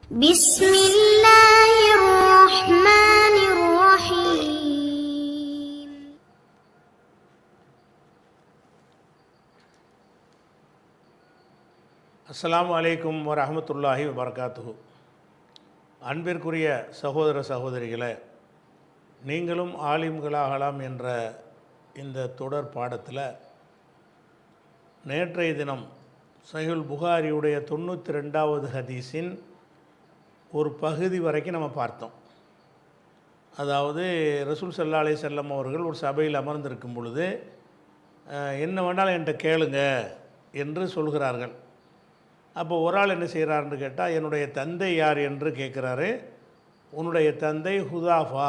بسم الله الرحمن الرحيم. அஸ்ஸலாமு அலைக்கும் வரஹ்மத்துல்லாஹி வபரகாத்துஹு. அன்பிற்குரிய சகோதர சகோதரிகளே, நீங்களும் ஆலிம்களாகலாம் என்ற இந்த தொடர் பாடத்தில் நேற்றைய தினம் சஹீஹுல் புகாரியுடைய 92வது ஹதீஸின் ஒரு பகுதி வரைக்கும் நம்ம பார்த்தோம். அதாவது ரசூல் ஸல்லல்லாஹு அலைஹி வஸல்லம் அவர்கள் ஒரு சபையில் அமர்ந்திருக்கும் பொழுது என்ன வேண்டாலும் என்கிட்ட கேளுங்க என்று சொல்கிறார்கள். அப்போ ஒரு ஆள் என்ன செய்கிறாருன்னு கேட்டால், என்னுடைய தந்தை யார் என்று கேட்குறாரு. உன்னுடைய தந்தை ஹுதாஃபா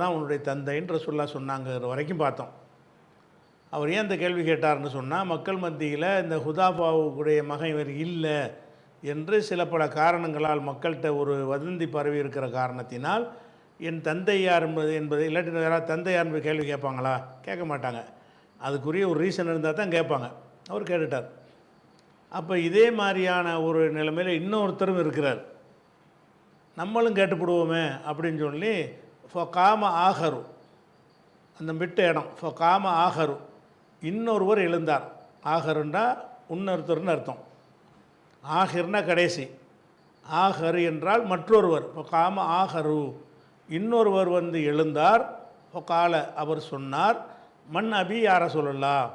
தான் உன்னுடைய தந்தைன்னு ரசூலுல்லாஹ் சொன்னாங்க வரைக்கும் பார்த்தோம். அவர் ஏன் இந்த கேள்வி கேட்டார்னு சொன்னால், மக்கள் மத்தியில் இந்த ஹுதாஃபாவுடைய மகன் இவர் இல்லை என்று சில பல காரணங்களால் மக்கள்கிட்ட ஒரு வதந்தி பரவி இருக்கிற காரணத்தினால், என் தந்தை யார் என்பது இல்லாட்டி யாராவது தந்தை யார் என்பது கேள்வி கேட்பாங்களா? கேட்க மாட்டாங்க. அதுக்குரிய ஒரு ரீசன் இருந்தால் தான் கேட்பாங்க. அவர் கேட்டுட்டார். அப்போ இதே மாதிரியான ஒரு நிலைமையில் இன்னொருத்தரும் இருக்கிறார். நம்மளும் கேட்டுப்படுவோமே அப்படின்னு சொல்லி ஃபகாம ஆஹரு, அந்த விட்ட இடம் ஃபகாம ஆஹரு, இன்னொருவர் எழுந்தார். ஆஹருன்னா இன்னொருத்தர்னு அர்த்தம். ஆஹிர்னா கடைசி, ஆஹரு என்றால் மற்றொருவர். ஃபகாம ஆஹரு, இன்னொருவர் வந்து எழுந்தார். ஃபகால, அவர் சொன்னார், மன் அபி யார சொல்லலாம்,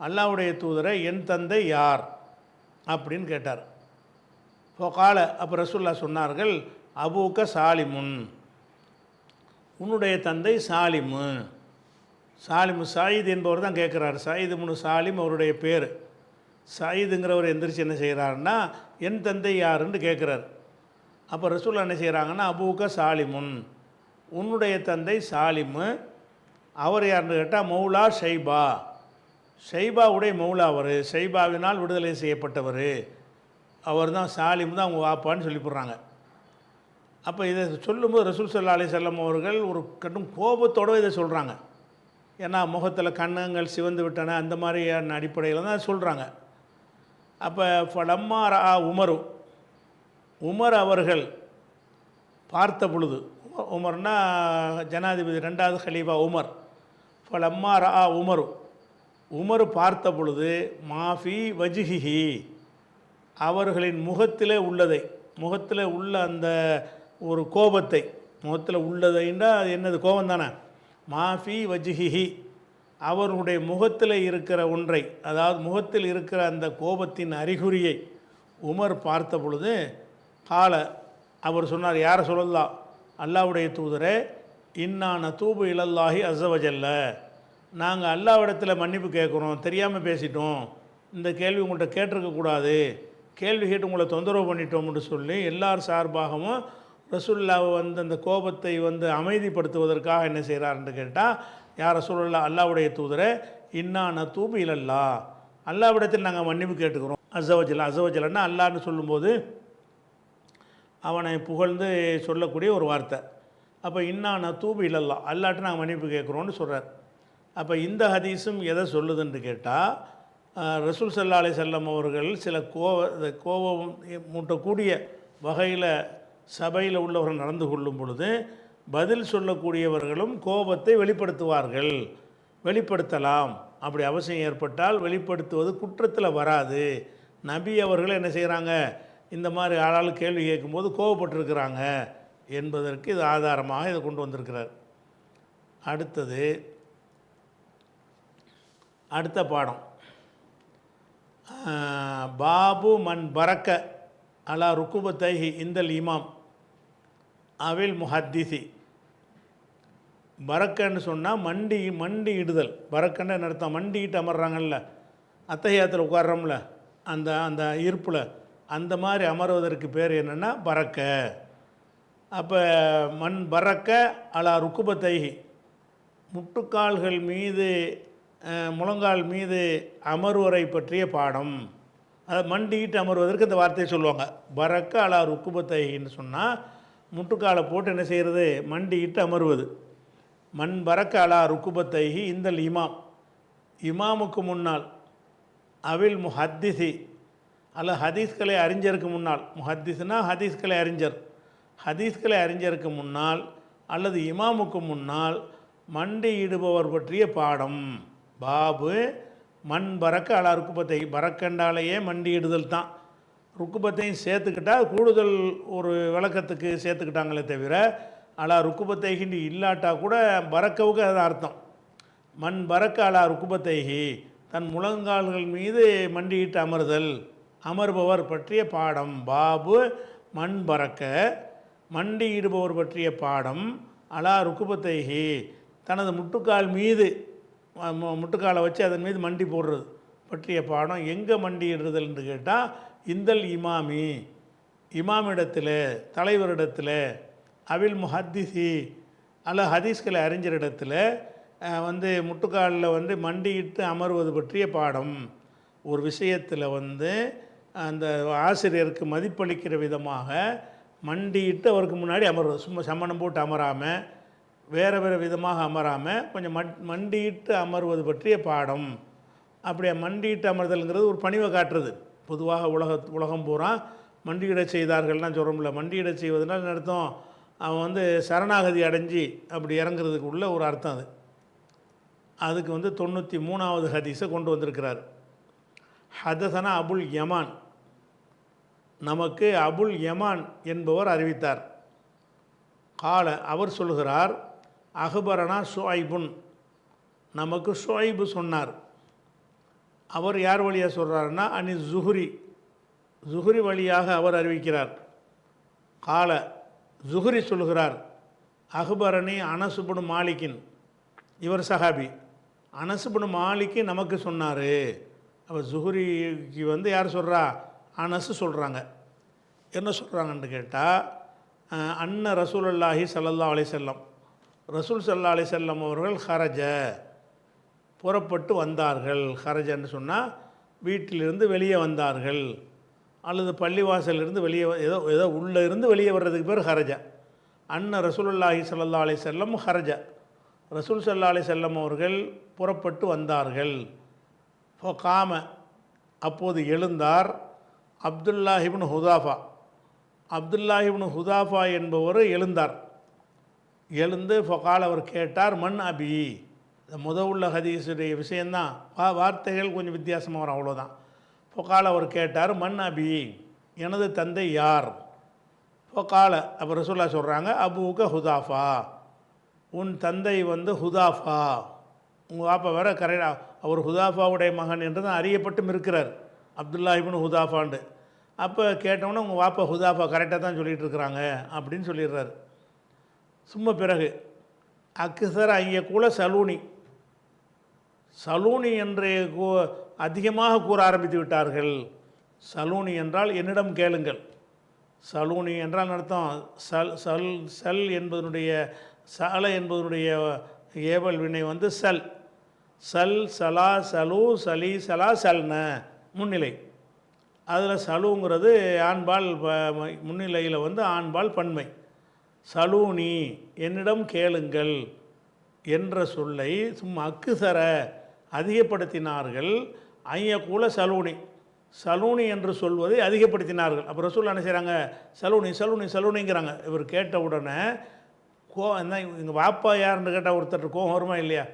அல்லாஹ்வுடைய தூதரை என் தந்தை யார் அப்படின்னு கேட்டார். ஃபகால, அப்போ ரசூலுல்லாஹ் சொன்னார்கள், அபூக்க சாலிமுன், உன்னுடைய தந்தை சாலிமு. சாலிமு சாயித் என்பவர் தான் கேட்குறாரு. சாயித் இப்னு சாலிம் அவருடைய பேர். சாயிதுங்கிறவர் எந்திரிச்சு என்ன செய்கிறாருன்னா, என் தந்தை யாருன்னு கேட்குறாரு. அப்போ ரசூலுல்லாஹ் என்ன செய்கிறாங்கன்னா, அபூக்க சாலிமுன், உன்னுடைய தந்தை சாலிமு. அவர் யாருன்னு கேட்டால், மௌலா ஷைபா, ஷைபாவுடைய மௌலா அவர், ஷைபாவினால் விடுதலை செய்யப்பட்டவர் அவர் தான், சாலிம் தான் அவங்க வாப்பான்னு சொல்லி போடுறாங்க. அப்போ இதை சொல்லும்போது ரசூல் ஸல்லல்லாஹு அலைஹி வஸல்லம் அவர்கள் ஒரு கடும் கோபத்தோடு இதை சொல்கிறாங்க. ஏன்னா முகத்தில் கண்ணங்கள் சிவந்து விட்டன, அந்த மாதிரியான அடிப்படையில் தான் சொல்கிறாங்க. அப்போ ஃபலம்மா ரஆ உமரு, உமர் அவர்கள் பார்த்த பொழுது, உமர்னா ஜனாதிபதி, 2வது ஹலீஃபா உமர். ஃபலம்மா ரஆ உமரு, உமர் பார்த்த பொழுது, மாஃபி வஜ்ஹிஹி, அவர்களின் முகத்திலே உள்ளதை, முகத்தில் உள்ள அந்த ஒரு கோபத்தை, முகத்தில் உள்ளதைன்னா அது என்னது, கோபம் தானே. மாஃபி வஜ்ஹிஹி, அவர்களுடைய முகத்தில் இருக்கிற ஒன்றை, அதாவது முகத்தில் இருக்கிற அந்த கோபத்தின் அறிகுறியை உமர் பார்த்த பொழுது, கால, அவர் சொன்னார், யார சொல்லலாம், அல்லாஹ்வுடைய தூதரே, இன்னா நதூபு இலல்லாஹி அஸ்ஸவஜல்ல, நாங்கள் அல்லாஹ்விடத்தில் மன்னிப்பு கேட்குறோம், தெரியாமல் பேசிட்டோம், இந்த கேள்வி உங்கள்கிட்ட கேட்டிருக்கக்கூடாது, கேள்வி கேட்டு உங்களை தொந்தரவு பண்ணிட்டோம்னு சொல்லி எல்லார் சார்பாகவும் ரசூலுல்லாஹ் வந்து அந்த கோபத்தை வந்து அமைதிப்படுத்துவதற்காக என்ன செய்கிறாருன்னு கேட்டால், யார் ரசூலுல்லாஹ், அல்லாஹ்வுடைய தூதரே, இன்னா நதூபு இலல்லாஹ், அல்லாஹ்விடத்தில் நாங்கள் மன்னிப்பு கேட்டுக்கிறோம். அஸ்ஸவஜல்ல, அஸ்ஸவஜல்லன்னா அல்லாஹ்னு சொல்லும்போது அவனை புகழ்ந்து சொல்லக்கூடிய ஒரு வார்த்தை. அப்போ இன்னா நதூபு இலல்லாஹ், அல்லாஹ்ட்ட நாங்கள் மன்னிப்பு கேட்குறோன்னு சொல்கிறார். அப்போ இந்த ஹதீஸும் எதை சொல்லுதுன்னு கேட்டால், ரசூல் ஸல்லல்லாஹு அலைஹி வஸல்லம் அவர்கள் சில கோபம் மூட்டக்கூடிய வகையில் சபையில் உள்ளவர்கள் நடந்து கொள்ளும் பொழுது பதில் சொல்லக்கூடியவர்களும் கோபத்தை வெளிப்படுத்துவார்கள், வெளிப்படுத்தலாம். அப்படி அவசியம் ஏற்பட்டால் வெளிப்படுத்துவது குற்றத்தில் வராது. நபி அவர்கள் என்ன செய்கிறாங்க, இந்த மாதிரி ஆளால் கேள்வி கேட்கும்போது கோபப்பட்டிருக்கிறாங்க என்பதற்கு இது ஆதாரமாக இதை கொண்டு வந்திருக்கிறார். அடுத்தது, அடுத்த பாடம், பாபு மன் பரக்க அலா ருக்குபத்தைஹி இந்தல் இமாம் அவில் முஹத்திசி. பரக்கன்னு சொன்னால் மண்டி இடுதல். பரக்கன்னு நடத்தம், மண்டிட்டு அமர்றாங்கல்ல, அத்தஹியாத்தில் உட்கார்றோம்ல, அந்த அந்த இருப்பில், அந்த மாதிரி அமர்வதற்கு பேர் என்னென்னா பரக்க. அப்போ மண் பரக்க அலா ருக்குபத்தைஹி, முட்டுக்கால்கள் மீது, முழங்கால் மீது அமர்வரை பற்றிய பாடம். அதை மண்டிட்டு அமர்வதற்கு இந்த வார்த்தையை சொல்லுவாங்க. பரக்க அலா ருக்குபத்தைன்னு சொன்னால் முட்டுக்காலை போட்டு என்ன செய்கிறது, மண்டிட்டு அமர்வது. மண் பரக்க அலா ருக்குபத்தைஹி இந்தல் இமாம், இமாமுக்கு முன்னால், அவில் முஹத்திசி, அல்ல ஹதீஸ்களை அறிஞருக்கு முன்னால், முஹத்திஸ்னா ஹதீஸ்களை அறிஞர், ஹதீஸ்களை அறிஞருக்கு முன்னால் அல்லது இமாமுக்கு முன்னால் மண்டியிடுபவர் பற்றிய பாடம். பாபு மண் பறக்க அலா ருக்குபத்தை, பறக்கண்டாலேயே மண்டியிடுதல் தான். ருக்குபத்தையும் சேர்த்துக்கிட்டால் கூடுதல் ஒரு விளக்கத்துக்கு சேர்த்துக்கிட்டாங்களே தவிர அலா ருக்குபத்தைகின்றி இல்லாட்டா கூட பறக்கவுக்கு அது அர்த்தம். மண் பறக்க அலா ருக்குபத்தைகி, தன் முழங்கால்கள் மீது மண்டியிட்டு அமர்தல், அமர்பவர் பற்றிய பாடம். பாபு மண் பறக்க, மண்டியிடுபவர் பற்றிய பாடம். அலா ருக்குபத்தைகி, தனது முட்டுக்கால் மீது, முட்டுக்காலை வச்சு அதன் மீது மண்டி போடுறது பற்றிய பாடம். எங்கே மண்டியிடுறதுன்னு என்று கேட்டால் இந்தல் இமாமி, இமாமிடத்தில், தலைவரிடத்தில், அவில் முஹத்திசி அல்ல ஹதீஸ்களை அறிஞரிடத்தில் முட்டுக்காலில் மண்டியிட்டு அமர்வது பற்றிய பாடம். ஒரு விஷயத்தில் அந்த ஆசிரியருக்கு மதிப்பளிக்கிற விதமாக மண்டியிட்டு அவருக்கு முன்னாடி அமர்வது, சும்மா சம்மணம் போட்டு அமராமல் வேறு வேறு விதமாக அமராமல் கொஞ்சம் மண்டியிட்டு அமர்வது பற்றிய பாடம். அப்படியே மண்டியிட்டு அமர்தல்ங்கிறது ஒரு பணிவை காட்டுறது. பொதுவாக உலகம் பூரா மண்டியிட செய்தார்கள்லாம் சொல்கிறோம்ல. மண்டியிட செய்வதனால் அர்த்தம் அவன் சரணாகதி அடைஞ்சி அப்படி இறங்குறதுக்கு உள்ள ஒரு அர்த்தம் அது. அதுக்கு 93வது ஹதீஸை கொண்டு வந்திருக்கிறார். ஹதசனா அபுல் யமான், நமக்கு அபுல் யமான் என்பவர் அறிவித்தார். கால, அவர் சொல்கிறார், அஹ்பரனா ஷுஐபுன், நமக்கு ஷுஐபு சொன்னார். அவர் யார் வழியாக சொல்கிறாருன்னா அனி ஜுஹ்ரி, ஜுஹ்ரி வழியாக அவர் அறிவிக்கிறார். கால, ஜுஹ்ரி சொல்கிறார், அஹ்பரணி அனசுபுன் மாலிக்கின், இவர் சஹாபி, அனசுபுன் மாலிக்கு நமக்கு சொன்னார். அவர் ஜுஹ்ரிக்கு யார் சொல்கிறா, அனசு சொல்கிறாங்க. என்ன சொல்கிறாங்கன்னு கேட்டால், அன்ன ரசூலுல்லாஹி ஸல்லல்லாஹு அலைஹி வஸல்லம், ரசூல் ஸல்லல்லாஹு அலைஹி வஸல்லம் அவர்கள் ஹரஜ, புறப்பட்டு வந்தார்கள். ஹரஜன்னு சொன்னால் வீட்டிலிருந்து வெளியே வந்தார்கள், அல்லது பள்ளிவாசலிருந்து வெளியே ஏதோ உள்ளே இருந்து வெளியே வர்றதுக்கு பேர் ஹரஜா. அன்ன ரசூலுல்லாஹி ஸல்லல்லாஹு அலைஹி வஸல்லம் ஹரஜ, ரசூல் ஸல்லல்லாஹு அலைஹி வஸல்லம் அவர்கள் புறப்பட்டு வந்தார்கள். காம, அப்போது எழுந்தார். அப்துல்லாஹிப்னு ஹுதாஃபா, அப்துல்லாஹிப்னு ஹுதாஃபா என்பவர் எழுந்தார். எழுந்து ஃபகால், அவர் கேட்டார், மன் அபி, உள்ள ஹதீஸுடைய விஷயந்தான், வார்த்தைகள் கொஞ்சம் வித்தியாசமாக வரும், அவ்வளோதான். ஃபகால், அவர் கேட்டார், மன் அபி, எனது தந்தை யார்? ஃபகால, அப்போ ரசூல்லா சொல்கிறாங்க, அபூக ஹுதாஃபா, உன் தந்தை ஹுதாஃபா, உங்கள் வாப்பா வேற கரெக்டாக, அவர் ஹுதாஃபாவுடைய மகன் என்று தான் அறியப்பட்டும் இருக்கிறார், அப்துல்லாஹிப்னு ஹுதாஃபாண்டு. அப்போ கேட்டோன்னே உங்கள் வாப்பா ஹுதாஃபா கரெக்டாக தான் சொல்லிகிட்டு இருக்கிறாங்க அப்படின்னு சொல்லிடுறாரு. சும்மா பிறகு அக்சர் ஐயக்கூல சலூனி, சலூனி என்று அதிகமாக கூற ஆரம்பித்து விட்டார்கள். சலூனி என்றால் என்னிடம் கேளுங்கள். சலூனி என்றால் அர்த்தம் சல் சல் சல் என்பதனுடைய சல என்பதனுடைய ஏவல் வினை சல், சல் சலா சலு சலி சலா சல்ன முன்னிலை. அதில் சலுங்கிறது ஆண்பால் முன்னிலையில் ஆண்பால் பன்மை. சலூனி, என்னிடம் கேளுங்கள் என்ற சொல்லை சும்மா அக்குசர அதிகப்படுத்தினார்கள். ஐயக்கூல சலூனி, சலூனி என்று சொல்வதை அதிகப்படுத்தினார்கள். அப்போ ரசூல் என்ன செய்கிறாங்க, சலூனி சலூனி சலூனிங்கிறாங்க. இவர் கேட்ட உடனே என்ன, எங்கள் வாப்பா யாருன்னு கேட்டால் ஒருத்தர் கோவம் வருமா இல்லையா?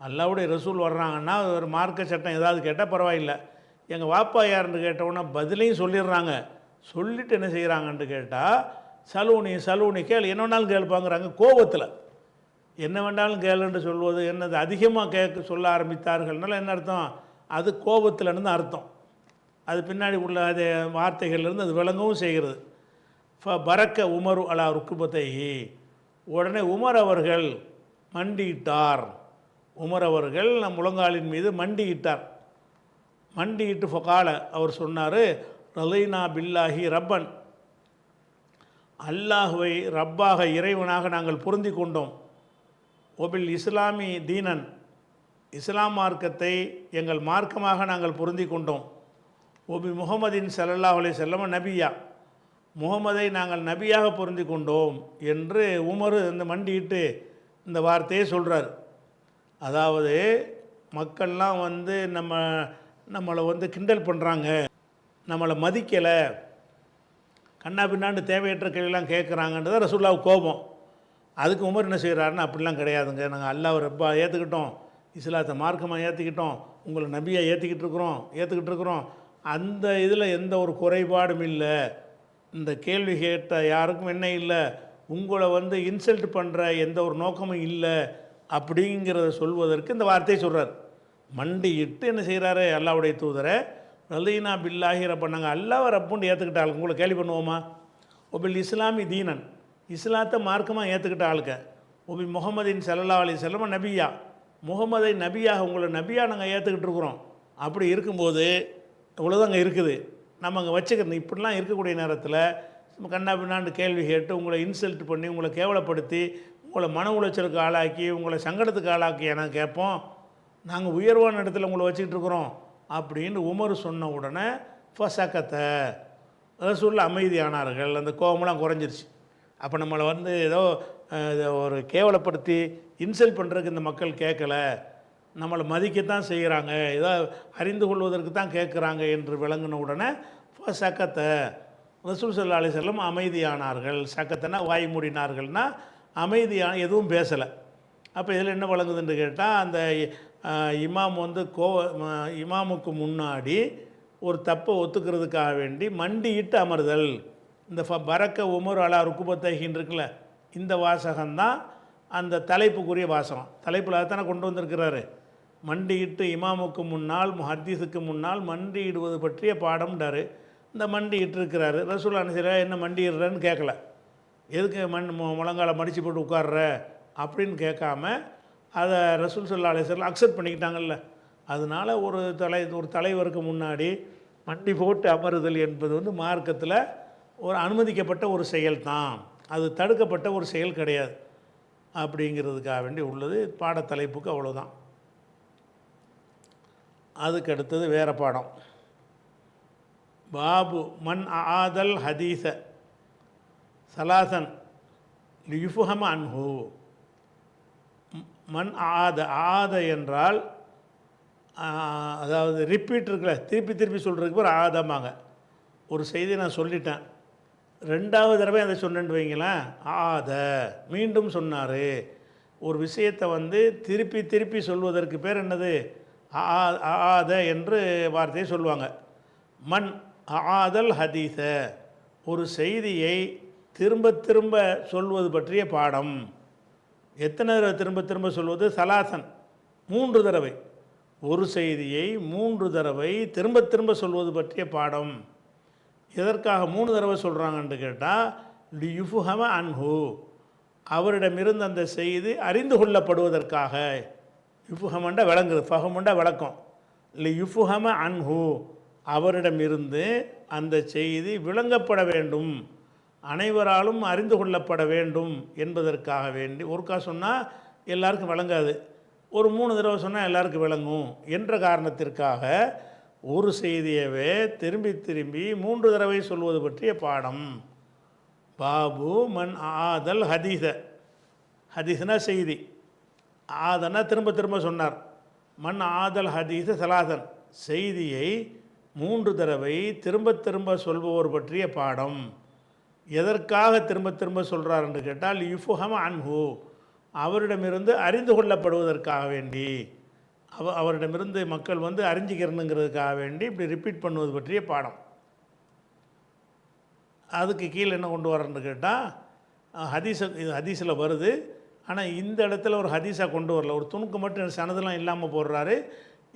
அல்லாவுடைய ரசூல் வர்றாங்கன்னா ஒரு மார்க்க சட்டம் ஏதாவது கேட்டால் பரவாயில்லை. எங்கள் வாப்பா யாருன்னு கேட்டவுடனே பதிலையும் சொல்லிடுறாங்க. சொல்லிவிட்டு என்ன செய்கிறாங்கன்னு கேட்டால், சலூனி சலூனி கேள், என்ன வேணாலும் கேள்ப்பாங்கிறாங்க. கோபத்தில் என்ன வேண்டாலும் கேளுன்னு சொல்வது என்னது, அதிகமாக கேட்க சொல்ல ஆரம்பித்தார்கள்னால என்ன அர்த்தம், அது கோபத்தில்னு அர்த்தம். அது பின்னாடி உள்ள அது வார்த்தைகள்லேருந்து அது விளங்கவும் செய்கிறது. பரக்க உமரு அலா ருக்குபத்தைஹி, உடனே உமர் அவர்கள் மண்டியிட்டார். உமர் அவர்கள் நம் முழங்காலின் மீது மண்டியிட்டார். மண்டியிட்டு ஃபகால, அவர் சொன்னார், ரலைனா பில்லாஹி ரப்பன், அல்லாஹுவை ரப்பாக இறைவனாக நாங்கள் பொருந்தி கொண்டோம். ஒபில் இஸ்லாமி தீனன், இஸ்லாம் மார்க்கத்தை எங்கள் மார்க்கமாக நாங்கள் பொருந்தி கொண்டோம். ஒபி முகமதின் ஸல்லல்லாஹு அலைஹி வஸல்லம் நபியா, முகமதை நாங்கள் நபியாக பொருந்தி கொண்டோம் என்று உமர் இந்த மண்டியிட்டு இந்த வார்த்தையை சொல்கிறார். அதாவது மக்கள்லாம் நம்மளை கிண்டல் பண்ணுறாங்க, நம்மளை மதிக்கலை, கண்ணா பின்னாண்டு தேவையற்ற கேள்வியெல்லாம் கேட்குறாங்கன்றத ரசூலுல்லாஹ்வுக்கு கோபம். அதுக்கு உமர் என்ன செய்கிறாருன்னு, அப்படிலாம் கிடையாதுங்க, நாங்கள் அல்லாஹ்வை ரப்பா ஏற்றுக்கிட்டோம், இஸ்லாத்தை மார்க்கமாக ஏற்றுக்கிட்டோம், உங்களை நபியாக ஏற்றுக்கிட்டு இருக்கிறோம், அந்த இதில் எந்த ஒரு குறைபாடும் இல்லை, இந்த கேள்வி கேட்ட யாருக்கும் என்ன இல்லை, உங்களை இன்சல்ட் பண்ணுற எந்த ஒரு நோக்கமும் இல்லை அப்படிங்கிறத சொல்வதற்கு இந்த வார்த்தையை சொல்கிறார். மண்டியிட்டு என்ன செய்கிறாரு, அல்லாஹ்வுடைய தூதரை ரலீனா பில்லாஹி ரப்ப, நாங்கள் அல்லாஹ்வை ரப்புன்னு ஏற்றுக்கிட்ட ஆளுங்க உங்களை கேள்வி பண்ணுவோமா, ஒபில் இஸ்லாமி தீனன், இஸ்லாத்தை மார்க்கமாக ஏற்றுக்கிட்ட ஆளுக்க, ஒபி முகமதின் ஸல்லல்லாஹு அலைஹி வஸல்லம் நபியா, முகமதை நபியாக உங்களை நபியாக நாங்கள் ஏற்றுக்கிட்டு இருக்கிறோம். அப்படி இருக்கும்போது இவ்வளோதான் அங்கே இருக்குது, நம்ம அங்கே வச்சுக்கிறது. இப்படிலாம் இருக்கக்கூடிய நேரத்தில் கண்ணா பின்னாண்டு கேள்வி கேட்டு உங்களை இன்சல்ட் பண்ணி, உங்களை கேவலப்படுத்தி, உங்களை மன உளைச்சலுக்கு ஆளாக்கி, உங்களை சங்கடத்துக்கு ஆளாக்கி நான் கேட்போம், நாங்கள் உயர்வான இடத்துல உங்களை வச்சுக்கிட்டு இருக்கிறோம் அப்படின்னு உமர் சொன்ன உடனே ஃபசக்கத்தை ரசூலுல்லாஹ் அமைதியானார்கள். அந்த கோபமெல்லாம் குறைஞ்சிருச்சு. அப்போ நம்மளை ஏதோ ஒரு கேவலப்படுத்தி இன்சல்ட் பண்ணுறதுக்கு இந்த மக்கள் கேட்கல, நம்மளை மதிக்கத்தான் செய்கிறாங்க, ஏதோ அறிந்து கொள்வதற்கு தான் கேட்குறாங்க என்று விளங்கின உடனே சக்கத்தை ரசூல் ஸல்லல்லாஹு அலைஹி வஸல்லம் அமைதியானார்கள். சக்கத்தைனா வாய் மூடினார்கள்னா அமைதியான, எதுவும் பேசலை. அப்போ இதில் என்ன வழங்குதுன்னு கேட்டால், அந்த இமாம் இமாமுக்கு முன்னாடி ஒரு தப்பை ஒத்துக்கிறதுக்காக வேண்டி மண்டியிட்டு அமர்தல், இந்த பரக்க உமர் அலா ருக்குபத்தைஹின் இருக்குல்ல, இந்த வாசகம்தான் அந்த தலைப்புக்குரிய வாசகம். தலைப்பில் அதைத்தானே கொண்டு வந்திருக்கிறாரு. மண்டியிட்டு இமாமுக்கு முன்னால், முஹத்தீஸுக்கு முன்னால் மண்டியிடுவது பற்றிய பாடம்ன்றார். இந்த மண்டியிட்டு இருக்கிறாரு. ரசூலுல்லாஹ் அனுசரியா என்ன மண்டிடுறன்னு கேட்கல, எதுக்கு முழங்கால மடித்து போட்டு உட்கார்ற அப்படின்னு கேட்காம அதை ரசூல் ஸல்லல்லாஹு அலைஹி வஸல்லம் அக்செப்ட் பண்ணிக்கிட்டாங்கல்ல. அதனால் ஒரு தலைவருக்கு முன்னாடி மண்டி போட்டு அமருதல் என்பது மார்க்கத்தில் ஒரு அனுமதிக்கப்பட்ட ஒரு செயல் தான், அது தடுக்கப்பட்ட ஒரு செயல் கிடையாது அப்படிங்கிறதுக்காக வேண்டி உள்ளது. பாடத்தலைப்புக்கு அவ்வளோதான். அதுக்கு அடுத்தது வேறு பாடம். பாபு மன் ஆதல் ஹதீஸ சலாசன் லியுஃபஹம அன்ஹு. மன் ஆத என்றால் அதாவது ரிப்பீட் இருக்குல்ல, திருப்பி சொல்கிறதுக்கு ஒரு ஆதமாங்க. ஒரு செய்தி நான் சொல்லிட்டேன், ரெண்டாவது தடவை அதை சொன்னேன்னு வைங்களேன், ஆத மீண்டும் சொன்னார். ஒரு விஷயத்தை திருப்பி சொல்வதற்கு பேர் என்னது, ஆத என்று வார்த்தையை சொல்லுவாங்க. மன் ஆதல் ஹதீஸ, ஒரு செய்தியை திரும்ப சொல்வது பற்றிய பாடம். எத்தனை தடவை திரும்ப சொல்வது, சலாசன் 3 தடவை. ஒரு செய்தியை 3 தடவை திரும்ப சொல்வது பற்றிய பாடம். எதற்காக 3 தடவை சொல்கிறாங்கன்னு கேட்டால், லியுஃபஹம அன்ஹு, அவரிடமிருந்து அந்த செய்தி அறிந்து கொள்ளப்படுவதற்காக. யுஃபஹமண்டா விளங்குது, ஃபஹமுண்டா விளக்கம். லியுஃபஹம அன்ஹு, அவரிடமிருந்து அந்த செய்தி விளங்கப்பட வேண்டும், அனைவராலும் அறிந்து கொள்ளப்பட வேண்டும் என்பதற்காக வேண்டி. ஒருக்கா சொன்னால் எல்லாருக்கும் விளங்காது, ஒரு 3 தடவை சொன்னால் எல்லாருக்கும் விளங்கும் என்ற காரணத்திற்காக ஒரு செய்தியவே திரும்பி 3 தடவை சொல்வது பற்றிய பாடம். பாபு மன் ஆதல் ஹதீஸ, ஹதீஸ்னா செய்தி, ஆதனா திரும்ப சொன்னார். மன் ஆதல் ஹதீஸ சலாசன், செய்தியை 3 தடவை திரும்ப சொல்பவர் பற்றிய பாடம். எதற்காக திரும்ப சொல்கிறார் என்று கேட்டால், யுஃபஹம அன்ஹு, அவரிடமிருந்து அறிந்து கொள்ளப்படுவதற்காக வேண்டி, அவரிடமிருந்து மக்கள் அறிஞ்சிக்கிறனுங்கிறதுக்காக வேண்டி இப்படி ரிப்பீட் பண்ணுவது பற்றிய பாடம். அதுக்கு கீழே என்ன கொண்டு வரேன்னு கேட்டால், இது ஹதீஸில் வருது, ஆனால் இந்த இடத்துல ஒரு ஹதீஸாக கொண்டு வரல, ஒரு துணுக்கு மட்டும் சனதெல்லாம் இல்லாமல் போடுறாரு.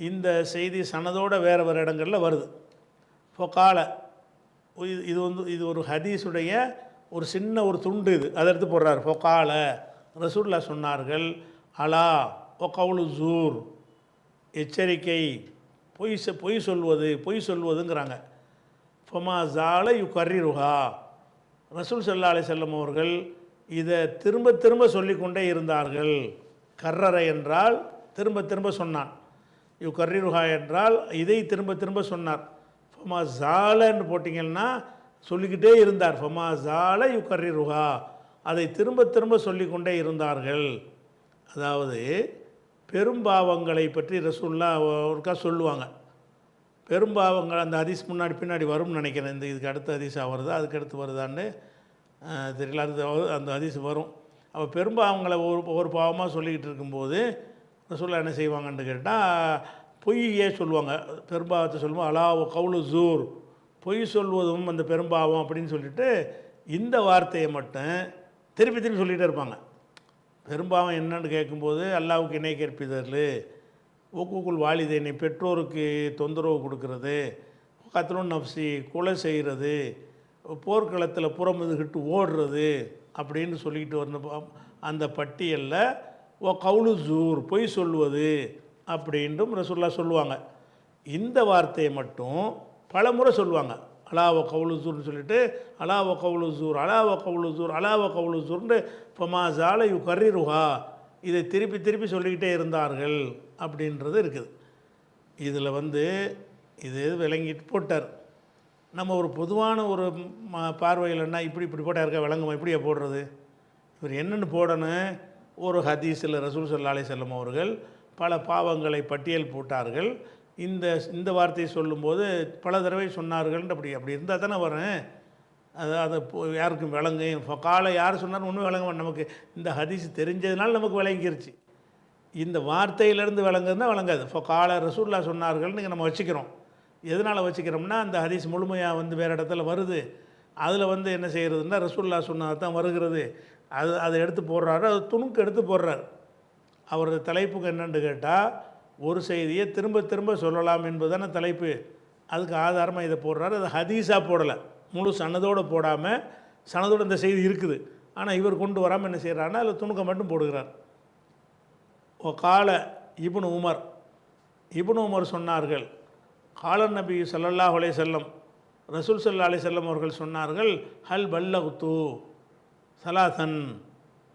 இந்த செய்தி சனதோடு வேறு இடங்களில் வருது. ஃபொகால, இது ஒரு ஹதீஸுடைய ஒரு சின்ன ஒரு துண்டு, இது அதை எடுத்து போடுறாரு. ஃபொகால, ரசூலுல்லாஹ் சொன்னார்கள், அலா ஒகவுலு ஜூர், எச்சரிக்கை, பொய் சொல்வதுங்கிறாங்க. ஃபமா ஜால யுகர்ரிருஹா, ரசூல் ஸல்லல்லாஹு அலைஹி வஸல்லம் அவர்கள் இதை திரும்ப சொல்லிக்கொண்டே இருந்தார்கள். கர்ரரை என்றால் திரும்ப சொன்னான், யுகர்ரிருஹா என்றால் இதை திரும்ப சொன்னார். ஃபமா ஜாலன்னு போட்டிங்கன்னா சொல்லிக்கிட்டே இருந்தார். ஃபமா ஜால யுகர்ரிருஹா, அதை திரும்ப சொல்லிக்கொண்டே இருந்தார்கள். அதாவது பெரும்பாவங்களை பற்றி ரசூலுல்லாஹ் ஒருக்கா சொல்லுவாங்க. பெரும்பாவங்கள் அந்த ஹதீஸ் முன்னாடி பின்னாடி வரும்னு நினைக்கிறேன். இதுக்கு அடுத்த ஹதீஸாக வருதா அதுக்கு அடுத்து வருதான்னு தெரியல. அந்த ஹதீஸ் வரும். அப்போ பெரும்பாவங்களை ஒரு பாவமாக சொல்லிக்கிட்டு இருக்கும்போது ரசூலுல்லாஹ் என்ன செய்வாங்கன்னு கேட்டால் பொய்யே சொல்லுவாங்க. பெரும்பாவத்தை சொல்லுவோம் அலா கவுலு ஜூர், பொய் சொல்வதும் அந்த பெரும்பாவம் அப்படின்னு சொல்லிட்டு இந்த வார்த்தையை மட்டும் திருப்பி திருப்பி சொல்லிகிட்டே இருப்பாங்க. பெரும்பாவம் என்னன்னு கேட்கும்போது அல்லாஹ்வுக்கு இணை கற்பிதல், ஊக்குக்குள் வாலிதைனை பெற்றோருக்கு தொந்தரவு கொடுக்கறது, கத்லுன் நஃப்சி கொலை செய்கிறது, போர்க்களத்தில் புறமுதுகிட்டு ஓடுறது அப்படின்னு சொல்லிக்கிட்டு வந்த அந்த பட்டியலில் கவுலு ஜூர் பொய் சொல்வது அப்படின்ட்டும் ரசூலுல்லாஹ் சொல்லுவாங்க. இந்த வார்த்தையை மட்டும் பல முறை சொல்லுவாங்க. அலாவ கவுலு ஜூர்னு சொல்லிட்டு அலாவ கவுலு ஜூர் அலாவ கவுலு ஜூர் அலாவ கவுலு ஜூர்னு ஃபமா ஜால யு கர்ரிருஹா, இதை திருப்பி திருப்பி சொல்லிக்கிட்டே இருந்தார்கள் அப்படின்றது இருக்குது. இதில் இது விளங்கிட்டு போட்டார். நம்ம ஒரு பொதுவான ஒரு பார்வையில்னா இப்படி போட்டால் இருக்க விளங்குமா, இப்படியே போடுறது, இவர் என்னென்னு போடணும். ஒரு ஹதீஸில் ரசூல் ஸல்லல்லாஹு அலைஹி வஸல்லம் அவர்கள் பல பாவங்களை பட்டியல் போட்டார்கள். இந்த வார்த்தையை சொல்லும்போது பல தடவை சொன்னார்கள். அப்படி இருந்தால் தானே வரேன். அதை யாருக்கும் விளங்கு காலை யார் சொன்னாலும் ஒன்றும் விளங்க நமக்கு இந்த ஹதீஸ் தெரிஞ்சதுனால நமக்கு விளங்கிருச்சு. இந்த வார்த்தையிலேருந்து விளங்குதுன்னா விளங்காது. காலை ரசூலுல்லாஹ் சொன்னார்கள்னு நம்ம வச்சுக்கிறோம். எதனால் வச்சுக்கிறோம்னா அந்த ஹதீஸ் முழுமையாக வேறு இடத்துல வருது. அதில் என்ன செய்கிறதுன்னா ரசூலுல்லாஹ் சொன்னது தான் வருகிறது. அதை எடுத்து போடுறாரு, அது துணுக்கு எடுத்து போடுறார். அவரது தலைப்புக்கு என்னென்னு கேட்டால் ஒரு செய்தியை திரும்ப திரும்ப சொல்லலாம் என்பதுதான தலைப்பு. அதுக்கு ஆதாரமாக இதை போடுறாரு. அது ஹதீஸாக போடலை, முழு சனதோடு போடாமல், சனதோடு இந்த செய்தி இருக்குது ஆனால் இவர் கொண்டு வராமல் என்ன செய்கிறாருன்னா அதில் துணுக்கை மட்டும் போடுகிறார். கால இப்னு உமர் சொன்னார்கள், காலன் நபி ஸல்லல்லாஹு அலைஹி வஸல்லம் ரசூல் ஸல்லல்லாஹு அலைஹி வஸல்லம் அவர்கள் சொன்னார்கள், ஹல் பல்லகுத்து சலாசன்,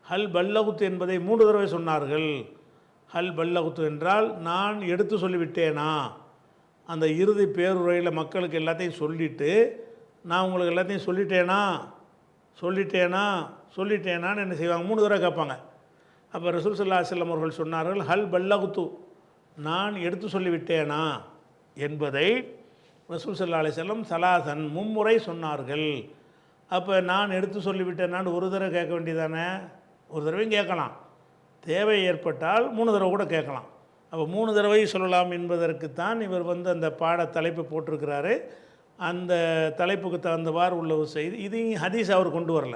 ஹல் பல்லகுத்து என்பதை 3 தடவை சொன்னார்கள். ஹல் பல்லகுத்து என்றால் நான் எடுத்து சொல்லிவிட்டேனா, அந்த இறுதி பேருரையில் மக்களுக்கு எல்லாத்தையும் சொல்லிவிட்டு நான் உங்களுக்கு எல்லாத்தையும் சொல்லிட்டேனான்னு என்ன செய்வாங்க, 3 தடவை கேட்பாங்க. அப்போ ரசூல் ஸல்லல்லாஹு அலைஹி வஸல்லம் அவர்கள் சொன்னார்கள், ஹல் பல்லகுத்து நான் எடுத்து சொல்லிவிட்டேனா என்பதை ரசூல் ஸல்லல்லாஹு அலைஹி வஸல்லம் சலாசன் 3 முறை சொன்னார்கள். அப்போ நான் எடுத்து சொல்லிவிட்டேனான்னு ஒரு தடவை கேட்க வேண்டியதானே, ஒரு தடவையும் கேட்கலாம், தேவை ஏற்பட்டால் 3 தடவை கூட கேட்கலாம். அப்போ 3 தடவை சொல்லலாம் என்பதற்குத்தான் இவர் அந்த பாட தலைப்பு போட்டிருக்கிறாரு. அந்த தலைப்புக்கு தகுந்தவாறு உள்ள ஒரு செய்தி. இதையும் ஹதீஸ் அவர் கொண்டு வரல,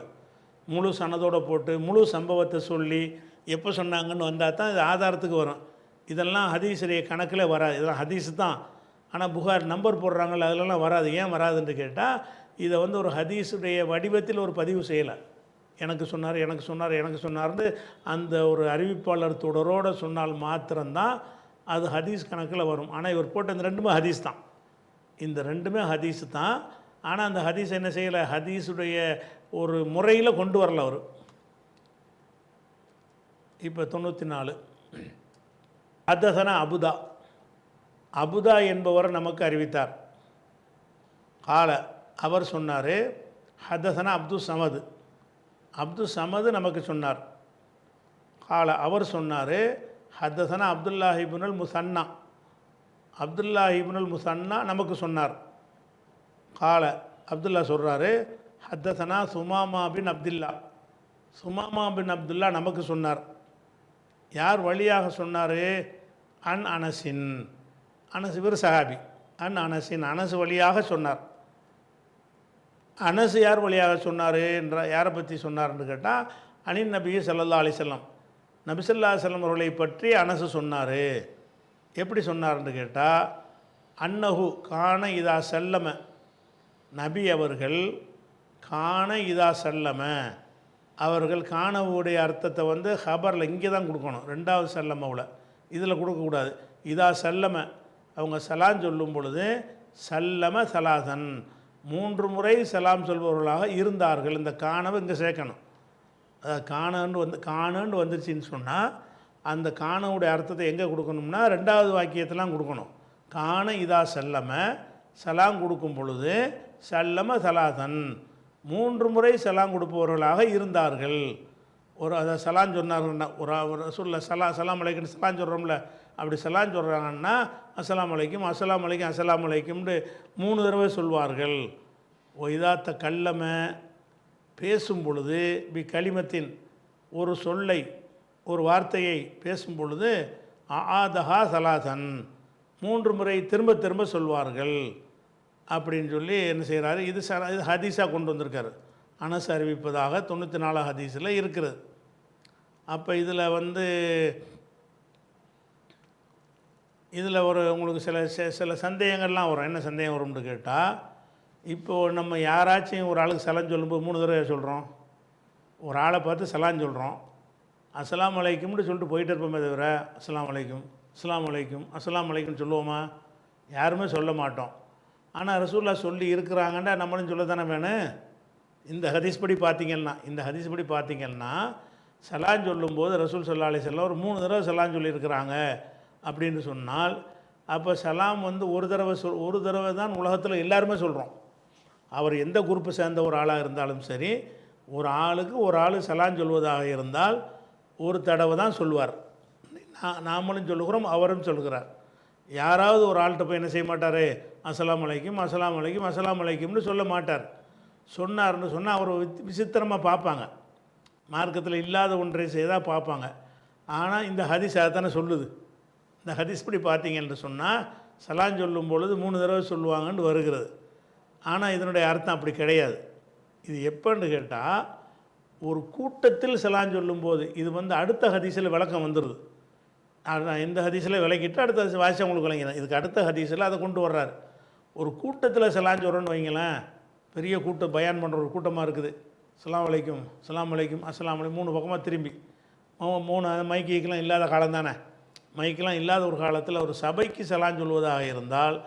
முழு சனதோடு போட்டு முழு சம்பவத்தை சொல்லி எப்போ சொன்னாங்கன்னு வந்தால் தான் இது ஆதாரத்துக்கு வரும். இதெல்லாம் ஹதீஸுடைய கணக்கில் வராது. இதெல்லாம் ஹதீஸ் தான், ஆனால் புகார் நம்பர் போடுறாங்கள்ல அதிலெல்லாம் வராது. ஏன் வராதுன்னு கேட்டால் இதை ஒரு ஹதீஸுடைய வடிவத்தில் ஒரு பதிவு செய்யலை. எனக்கு சொன்னார்னு அந்த ஒரு அறிவிப்பாளர் தொடரோடு சொன்னால் மாத்திரம்தான் அது ஹதீஸ் கணக்கில் வரும். ஆனால் இவர் போட்ட இந்த 2மே ஹதீஸ் தான். இந்த 2மே ஹதீஸ் தான். ஆனால் அந்த ஹதீஸ் என்ன செய்யலை, ஹதீஸுடைய ஒரு முறையில் கொண்டு வரல அவர். இப்போ 94 ஹதஸனா அபுதா என்பவர் நமக்கு அறிவித்தார். கால அவர் சொன்னார், ஹதஸனா அப்து சமது நமக்கு சொன்னார். கால அவர் சொன்னார், ஹதஸனா அப்துல்லாஹ் இப்னுல் முசன்னா நமக்கு சொன்னார். கால அப்துல்லா சொல்கிறாரு, ஹதஸனா சுமாமா பின் அப்துல்லா நமக்கு சொன்னார். யார் வழியாக சொன்னார்? அனஸின், அனஸ் இவர் சஹாபி. அனஸ் வழியாக சொன்னார். அனஸ் யார் வழியாக சொன்னார் என்ற யாரை பற்றி சொன்னார்ன்னு கேட்டால் அனின் நபி ஸல்லல்லாஹு அலைஹி வஸல்லம், நபி ஸல்லல்லாஹு அலைஹி வஸல்லம் அவர்களை பற்றி அனஸ் சொன்னார். எப்படி சொன்னார்ன்னு கேட்டால் அன்னஹு கான இதா சல்லம, நபி அவர்கள் கான இதா சல்லம, அவர்கள் காணவுடைய அர்த்தத்தை ஹபரில் இங்கே தான் கொடுக்கணும், 2வது சல்லமவில், இதில் கொடுக்கக்கூடாது. இதா சல்லம அவங்க சலாம் சொல்லும் பொழுது சல்லம சலாசன் 3 முறை சலாம் சொல்பவர்களாக இருந்தார்கள். இந்த காணவை இங்கே சேர்க்கணும். அதாவது காணன்னு வந்துருச்சின்னு சொன்னால் அந்த காணவுடைய அர்த்தத்தை எங்கே கொடுக்கணும்னா 2வது வாக்கியத்தெலாம் கொடுக்கணும். காண இதா சல்லம, சலாம் கொடுக்கும் பொழுது சல்லம சலாசன் 3 முறை சலாம் கொடுப்பவர்களாக இருந்தார்கள். அதை சலாம் சொன்னார்கள்னா ஒரு ரசூலுல்லாஹ் சலாம் அலைக்கும் சலாம் சொல்கிறோம்ல, அப்படி சலாம் சொல்கிறாங்கன்னா அஸ்ஸலாமு அலைக்கும் அஸ்ஸலாமு அலைக்கும் அஸ்ஸலாமு அலைக்கும்னு 3 தடவை சொல்வார்கள். ஒய்தாத்த கல்லம பேசும் பொழுது கலிமத்தின் ஒரு சொல்லை ஒரு வார்த்தையை பேசும் பொழுது ஆதஹா சலாசன் 3 முறை திரும்ப திரும்ப சொல்வார்கள் அப்படின்னு சொல்லி என்ன செய்கிறாரு. இது ஹதீஸாக கொண்டு வந்திருக்காரு. அனஸ் அறிவிப்பதாக 94 ஹதீஸில் இருக்கிறது. அப்போ இதில் ஒரு உங்களுக்கு சில சந்தேகங்கள்லாம் வரும். என்ன சந்தேகம் வரும்னு கேட்டால், இப்போது நம்ம யாராச்சும் ஒரு ஆளுக்கு சலாம் சொல்லும்போது 3 தடவை சொல்கிறோம். ஒரு ஆளை பார்த்து சலாம் சொல்கிறோம். அஸ்ஸலாமு அலைக்கும்னு சொல்லிட்டு போயிட்டு இருப்போமே தவிர அஸ்ஸலாமு அலைக்கும் அஸ்ஸலாமு அலைக்கும் அஸ்ஸலாமு அலைக்கும் சொல்லுவோமா? யாருமே சொல்ல மாட்டோம். ஆனால் ரசூலுல்லாஹ் சொல்லி இருக்கிறாங்கன்னா நம்மளும் சொல்ல தானே வேணும். இந்த ஹதீஸ் படி பார்த்தீங்கன்னா சலான் சொல்லும்போது ரசூல் ஸல்லல்லாஹு அலைஹி வஸல்லம் ஒரு 3 தடவை சலான் சொல்லியிருக்கிறாங்க அப்படின்னு சொன்னால், அப்போ சலாம் ஒரு தடவை தான் உலகத்தில் எல்லாருமே சொல்கிறோம். அவர் எந்த குரூப்பை சேர்ந்த ஒரு ஆளாக இருந்தாலும் சரி, ஒரு ஆளுக்கு ஒரு ஆள் சலான் சொல்வதாக இருந்தால் ஒரு தடவை தான் சொல்வார். நாமளும் சொல்லுகிறோம், அவரும் சொல்கிறார். யாராவது ஒரு ஆள்கிட்ட போய் என்ன செய்ய மாட்டார், அஸ்ஸலாமு அலைக்கும் அஸ்ஸலாமு அலைக்கும் அஸ்ஸலாமு அலைக்கும்னு சொல்ல மாட்டார். சொன்னார்னு சொன்னால் அவர் விசித்திரமாக பார்ப்பாங்க. மார்க்கத்தில் இல்லாத ஒன்றை செய்தால் பார்ப்பாங்க. ஆனால் இந்த ஹதீஸ் அதைத்தானே சொல்லுது. இந்த ஹதீஸ் படி பார்த்தீங்கன்னு சொன்னால் சலான் சொல்லும் பொழுது 3 தடவை சொல்லுவாங்கன்னு வருகிறது. ஆனால் இதனுடைய அர்த்தம் அப்படி கிடையாது. இது எப்போன்னு கேட்டால், ஒரு கூட்டத்தில் சலான் சொல்லும்போது இது அடுத்த ஹதீஸில் விளக்கம் வந்துடுது. இந்த ஹதீஸில் விளக்கிட்டு அடுத்த வாசி உங்களுக்கு விளங்கினேன். இதுக்கு அடுத்த ஹதீஸில் அதை கொண்டு வர்றாரு. ஒரு கூட்டத்தில் சலான் சொல்கிறோன்னு வைங்களேன், பெரிய கூட்டம் பயான் பண்ணுற ஒரு கூட்டமாக இருக்குது. அஸ்ஸலாமு அலைக்கும் அஸ்ஸலாமு அலைக்கும் அஸ்ஸலாமு அலைக்கும் 3 பக்கமாக திரும்பி 3 மைக்கெலாம் இல்லாத காலம் தானே. மைக்கெலாம் இல்லாத ஒரு காலத்தில் ஒரு சபைக்கு சலான் சொல்வதாக இருந்தால்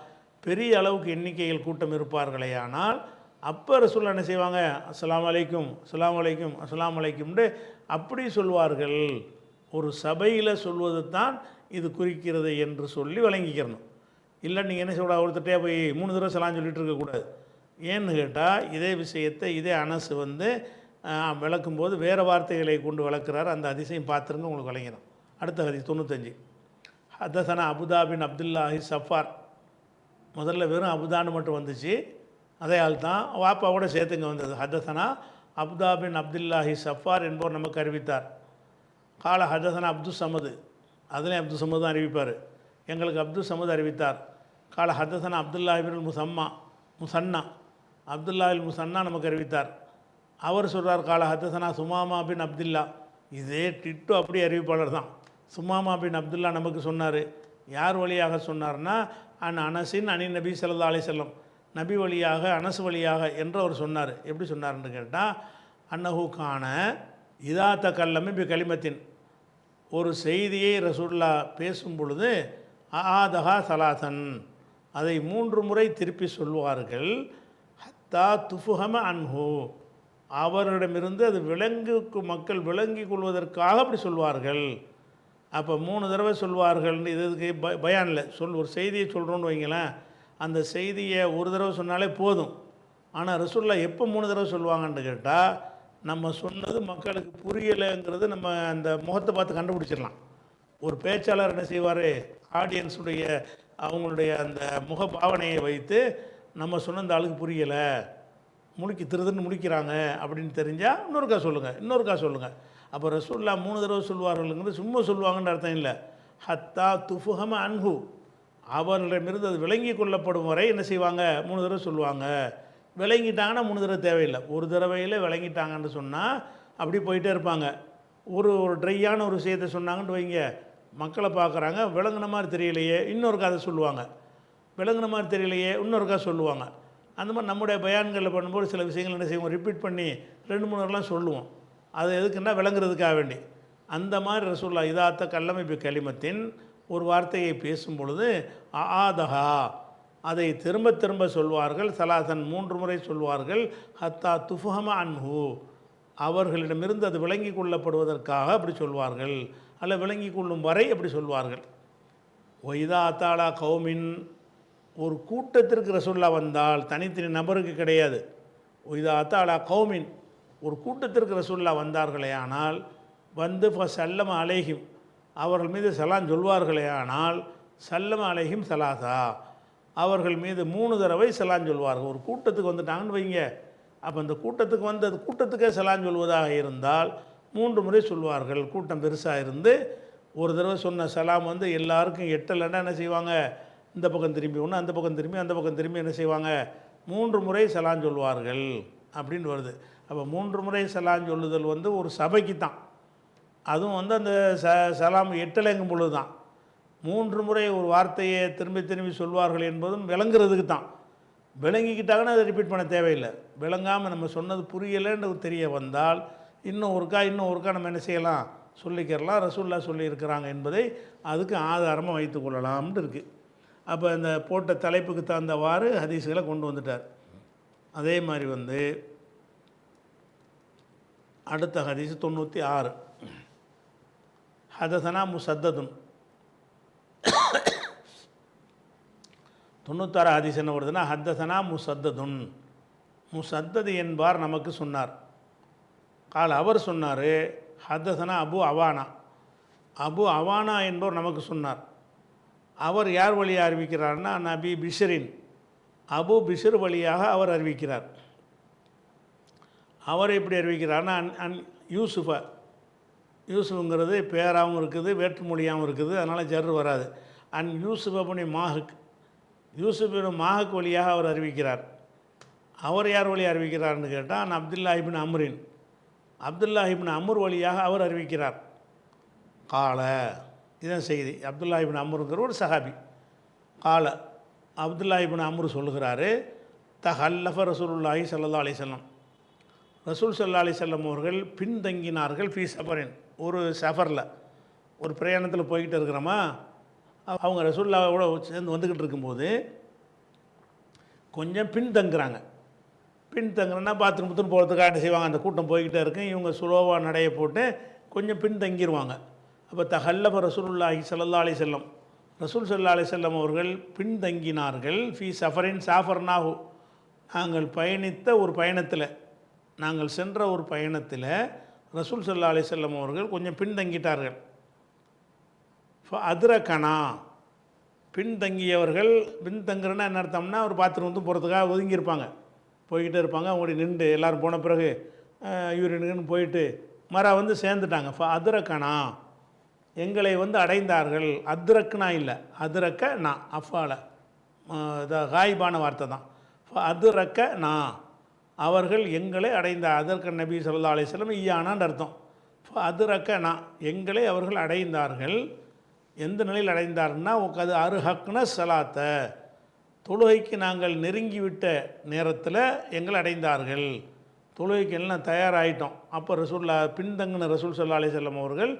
பெரிய அளவுக்கு எண்ணிக்கையில் கூட்டம் இருப்பார்களே. ஆனால் அப்போ ரசூலுல்லாஹ் என்ன செய்வாங்க, அஸ்ஸலாமு அலைக்கும் அஸ்ஸலாமு அலைக்கும் அஸ்ஸலாமு அலைக்கும்னு அப்படி சொல்வார்கள். ஒரு சபையில் சொல்வது தான் இது குறிக்கிறது என்று சொல்லி வழங்கிக்கிறணும். இல்லை நீங்கள் என்ன சொல்ல ஒருத்தட்டே போய் 3 தடவை சலான் சொல்லிட்டு இருக்கக்கூடாது. ஏன்னு கேட்டால், இதே விஷயத்தை இதே அனஸ் விளக்கும்போது வேறு வார்த்தைகளை கொண்டு விளக்குறார். அந்த அதிசயம் பார்த்துருங்க, உங்களுக்கு விளங்கிடும். அடுத்த ஹதீஸ் 95. ஹதஸனா அபுதா பின் அப்துல்லாஹி சஃபார். முதல்ல வெறும் அபுதான்னு மட்டும் வந்துச்சு. அதே ஆள் தான் வாப்பாவோட சேர்த்துங்க வந்தது. ஹதஸனா அபுதா பின் அப்துல்லாஹி சஃபார் என்பவர் நமக்கு அறிவித்தார். கால ஹதஸனா அப்துல் சமது, அதுலேயும் அப்துல் சமது தான் அறிவிப்பார். எங்களுக்கு அப்துல் சமது அறிவித்தார். கால ஹதஸனா அப்துல்லாஹிபின் முசன்னா, அப்துல்லாஹில் முசன்னா நமக்கு அறிவித்தார். அவர் சொல்கிறார், கால ஹதஸனா சுமாமா பின் அப்துல்லா. இதே டிட்டு அப்படி அறிவிப்பாளர் தான். சுமாமா பின் அப்துல்லா நமக்கு சொன்னார். யார் வழியாக சொன்னார்னா, அனஸின் நபி ஸல்லல்லாஹு அலைஹி வஸல்லம், நபி வழியாக அனஸ் வழியாக என்று அவர் சொன்னார். எப்படி சொன்னார்ன்னு கேட்டால், அன்னஹு கான இதா தகல்லம கலிமத்தின், ஒரு செய்தியை ரசூலுல்லாஹ் பேசும் பொழுது ஆதஹா சலாசன், அதை 3 முறை திருப்பி சொல்வார்கள். ஹத்தா துஃபுஹம அன்ஹு, அவரிடமிருந்து அது மக்கள் விளங்கி கொள்வதற்காக அப்படி சொல்வார்கள். அப்போ 3 தடவை சொல்வார்கள். இதுக்கு பயானில் ஒரு செய்தியை சொல்கிறோன்னு வைங்களேன், அந்த செய்தியை ஒரு தடவை சொன்னாலே போதும். ஆனால் ரசூலுல்லாஹ் எப்போ 3 தடவை சொல்லுவாங்கன்னு கேட்டால், நம்ம சொன்னது மக்களுக்கு புரியலைங்கிறது நம்ம அந்த முகத்தை பார்த்து கண்டுபிடிச்சிடலாம். ஒரு பேச்சாளர் என்ன செய்வார், ஆடியன்ஸுடைய அவங்களுடைய அந்த முக பாவனையை வைத்து நம்ம சொன்ன அந்த ஆளுக்கு புரியலை, திருதுன்னு முடிக்கிறாங்க அப்படின்னு தெரிஞ்சால் இன்னொருக்கா சொல்லுங்கள். அப்போ ரசூலுல்லாஹ் 3 தடவை சொல்வார்கள்ங்கிறது சும்மா சொல்லுவாங்கன்னு அர்த்தம் இல்லை. ஹத்தா துஃபுஹம அன்ஹு, அவர்களிடமிருந்து அது விளங்கி கொள்ளப்படும் வரை என்ன செய்வாங்க, 3 தடவை சொல்லுவாங்க. விளங்கிட்டாங்கன்னா 3 தடவை தேவையில்லை, ஒரு தடவையில் விளங்கிட்டாங்கன்னு சொன்னால் அப்படி போயிட்டே இருப்பாங்க. ஒரு ட்ரையான ஒரு விஷயத்தை சொன்னாங்கன்னு வைங்க, மக்களை பார்க்குறாங்க, விளங்குன மாதிரி தெரியலையே, இன்னொருக்கா அதை சொல்லுவாங்க. விளங்குன மாதிரி தெரியலையே, இன்னொருக்கா சொல்லுவாங்க. அந்த மாதிரி நம்முடைய பயான்களில் பண்ணும்போது சில விஷயங்கள் என்ன செய்வோம், ரிப்பீட் பண்ணி 2-3 வரலாம் சொல்லுவோம். அது எதுக்குன்னா விளங்குறதுக்காக வேண்டி. அந்த மாதிரி ரசூலுல்லாஹ் இதாத்த கல்லம கலிமத்தின், ஒரு வார்த்தையை பேசும் பொழுது ஆதஹா, அதை திரும்ப திரும்ப சொல்வார்கள். சலாசன் 3 முறை சொல்வார்கள். ஹத்தா துஃபுஹம அன்ஹு, அவர்களிடமிருந்து அது விளங்கி கொள்ளப்படுவதற்காக அப்படி சொல்வார்கள், அல்ல விளங்கி கொள்ளும் வரை அப்படி சொல்வார்கள். ஒய்தா அத்தாலா கௌமின், ஒரு கூட்டத்திற்கு ரசூலுல்லாஹ் வந்தால், தனித்தனி நபருக்கு கிடையாது. ஒய்தா அத்தாலா கௌமின், ஒரு கூட்டத்திற்கு ரசூலுல்லாஹ் வந்தார்களே ஆனால் வந்து சல்லம அலைஹிம், அவர்கள் மீது சலாம் சொல்வார்களே ஆனால் சல்லம் அலைஹிம் சலாசா, அவர்கள் மீது 3 தடவை சலாம் சொல்வார்கள். ஒரு கூட்டத்துக்கு வந்துட்டாங்கன்னு வைங்க, அப்போ அந்த கூட்டத்துக்கு வந்து அது கூட்டத்துக்கே சலாம் சொல்வதாக இருந்தால் 3 முறை சொல்வார்கள். கூட்டம் பெருசாக இருந்து ஒரு தடவை சொன்ன சலாம் வந்து எல்லாருக்கும் எட்டலைன்னா என்ன செய்வாங்க, இந்த பக்கம் திரும்பி ஒன்று, அந்த பக்கம் திரும்பி, அந்த பக்கம் திரும்பி என்ன செய்வாங்க, 3 முறை சலாம் சொல்வார்கள் அப்படின்னு வருது. அப்போ 3 முறை சலாம் சொல்லுதல் வந்து ஒரு சபைக்கு தான், அதுவும் வந்து அந்த சலாம் எட்டலைங்கும் பொழுது தான். 3 முறை ஒரு வார்த்தையை திரும்பி திரும்பி சொல்வார்கள் என்பதும் விளங்குறதுக்கு தான். விளங்கிக்கிட்டாங்கன்னா அதை ரிப்பீட் பண்ண தேவையில்லை. விளங்காமல் நம்ம சொன்னது புரியலைன்னு தெரிய வந்தால் இன்னும் ஒருக்கா நம்ம என்ன செய்யலாம், சொல்லிக்கிறலாம். ரசூல்லா சொல்லியிருக்கிறாங்க என்பதை அதுக்கு ஆதாரமாக வைத்து கொள்ளலாம்னு இருக்குது. அப்போ இந்த போட்ட தலைப்புக்கு தகுந்தவாறு ஹதீஸ்களை கொண்டு வந்துட்டார். அதே மாதிரி வந்து அடுத்த ஹதீஸ் 96. ஹதசனா முசத்ததுன். 96 ஹதீஸ் என்ன வருதுன்னா, ஹத்தசனா முசத்ததுன், முசத்தது என்பார் நமக்கு சொன்னார். கால் அவர் சொன்னார், ஹத்தசனா அபு அவானா, அபு அவானா என்பவர் நமக்கு சொன்னார். அவர் யார் வழியாக அறிவிக்கிறார்னா, நபி பிஷரின், அபு பிஷர் வழியாக அவர் அறிவிக்கிறார். அவர் எப்படி அறிவிக்கிறார்னா, அன் யூசுஃபை, யூசுஃபுங்கிறது பேராகவும் இருக்குது வேற்றுமொழியாகவும் இருக்குது, அதனால் ஜர்ரு வராது. அன் யூசுஃப் அப்படி மாஹுக், யூசுஃபின் மாஹுக் வழியாக அவர் அறிவிக்கிறார். அவர் யார் வழியாக அறிவிக்கிறார்னு கேட்டால் அப்துல்லா இப்னு அம்ரின், அப்துல்லா இப்னு அம்ர் வழியாக அவர் அறிவிக்கிறார். கால, இதான் செய்தி. அப்துல்லா இப்னு அம்ருங்கிற ஒரு சஹாபி. கால, அப்துல்லா இப்னு அம்ரு சொல்லுகிறாரு, தஹல்லஃப ரசூலுல்லாஹி ஸல்லல்லாஹு அலைஹி வஸல்லம், ரசூல் ஸல்லல்லாஹு அலைஹி வஸல்லம் அவர்கள் பின்தங்கினார்கள். ஃபீ சஃபரின், ஒரு சஃபரில், ஒரு பிரயாணத்தில் போய்கிட்டு இருக்கிறோமா, அவங்க ரசூலுல்லாவோட சேர்ந்து வந்துக்கிட்டு இருக்கும்போது கொஞ்சம் பின்தங்குறாங்க. பின்தங்குறன்னா பாத்ரூம் போகிறதுக்காக என்ன செய்வாங்க, அந்த கூட்டம் போய்கிட்டே இருக்கு, இவங்க சுலோவாக நடைய போட்டு கொஞ்சம் பின்தங்கிடுவாங்க. அப்போ தஹல்லஃப ரசூலுல்லாஹி ஸல்லல்லாஹு அலைஹி வஸல்லம், ரசூல் ஸல்லல்லாஹு அலைஹி வஸல்லம் அவர்கள் பின்தங்கினார்கள். ஃபீ சஃபரின், சாஃபர்னாஹு, நாங்கள் பயணித்த ஒரு பயணத்தில், நாங்கள் சென்ற ஒரு பயணத்தில் ரசூல் ஸல்லல்லாஹு அலைஹி வஸல்லம் அவர்கள் கொஞ்சம் பின்தங்கிட்டார்கள். அதிரக்கணா, பின்தங்கியவர்கள், பின்தங்குறன்னா என்ன அர்த்தம்னா, ஒரு பாத்ரூம் போகிறதுக்காக ஒதுங்கியிருப்பாங்க, போய்கிட்டே இருப்பாங்க. அவங்களுடைய நின்று எல்லோரும் போன பிறகு யூரினுக்குன்னு போயிட்டு வந்து சேர்ந்துட்டாங்க. அதிரக்கணா, எங்களை வந்து அடைந்தார்கள். அதிரக்குனா இல்லை, அதிரக்க நான், அஃபால காய்பான வார்த்தை தான். அதிரக்க நான், அவர்கள் எங்களை அடைந்தார். அதற்கு நபி ஸல்லல்லாஹு அலைஹி வஸல்லம் ஈயானான்னு அர்த்தம். அதிரக்க நான், எங்களை அவர்கள் அடைந்தார்கள். எந்த நிலையில் அடைந்தார்னா, அது அருஹக்ன சலாத்தை, தொழுகைக்கு நாங்கள் நெருங்கிவிட்ட நேரத்தில் எங்களை அடைந்தார்கள். தொழுகைக்கு எல்லாம் தயாராகிட்டோம். அப்போ ரசூல்லா, பின்தங்கின ரசூல் ஸல்லல்லாஹு அலைஹி வஸல்லம் அவர்கள்